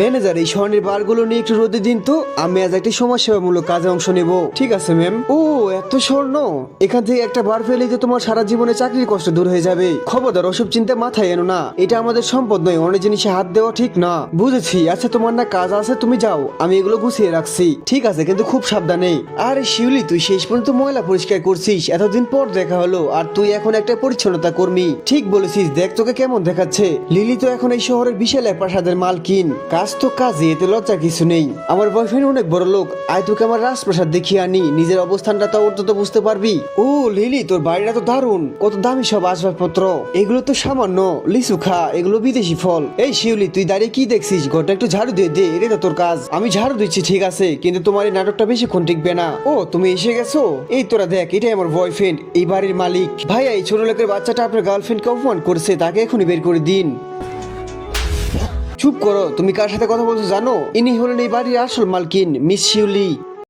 Manager, এই স্বর্ণের বারগুলো নিয়ে একটু রোদে দিন তো, আমি আজ একটা সমাজসেবামূলক কাজে অংশ নেব। ঠিক আছে ম্যাম। ও, এত স্বর্ণ! এখান থেকে একটা বার ফেলেই তো তোমার সারা জীবনে চাকরির কষ্ট দূর হয়ে যাবে। খবরদার ওসব চিন্তা মাথায় এনো না, এটা আমাদের সম্পদ নয়, অনেক জিনিসে হাত দেওয়া ঠিক না। বুঝেছি। আচ্ছা, তোমার না কাজ আছে, তুমি যাও, আমি এগুলো গুছিয়ে রাখছি। ঠিক আছে, কিন্তু খুব সাবধানে। আরে শিউলি, তুই শেষ পর্যন্ত ময়লা পরিষ্কার করছিস, এতদিন পর দেখা হলো, আর তুই এখন একটা পরিচ্ছন্নতা কর্মী। ঠিক বলেছিস, দেখ তোকে কেমন দেখাচ্ছে। লিলি তো এখন এই শহরের বিশাল এক প্রাসাদের মালকিন। কাজ তো কাজে, এতে লজ্জা কিছু নেই। আমার বয়ফ্রেন্ড অনেক বড় লোক, আয় তোকে আমার রাজপ্রাসাদ দেখিয়ে আনি, নিজের অবস্থানটা তো অন্তত বুঝতে পারবি। ও লিলি, তোর বাড়িটা তো দারুণ, কত দামি সব আসবাবপত্র। এগুলো তো সামান্য, লিচু খা, এগুলো বিদেশি ফল। এই শিউলি, তুই দাঁড়িয়ে কি দেখছিস? ঘরটা একটু ঝাড়ু দিয়ে দে, এটা তো তোর কাজ। আমি ঝাড়ু দিচ্ছি ঠিক আছে, কিন্তু তোমার এই নাটকটা বেশিক্ষণ টিকবে না। ও, তুমি এসে গেছো? এই তোরা দেখ, এটাই আমার বয়ফ্রেন্ড, এই বাড়ির মালিক। ভাইয়া, এই ছোট লোকের বাচ্চাটা আপনার গার্লফ্রেন্ডকে অপমান করছে, তাকে এখনই বের করে দিন। চুপ করো, তুমি কার সাথে কথা বলছো জানো? ইনি হলেন এই বাড়ির আসল মালকিন, মিস শিউলি।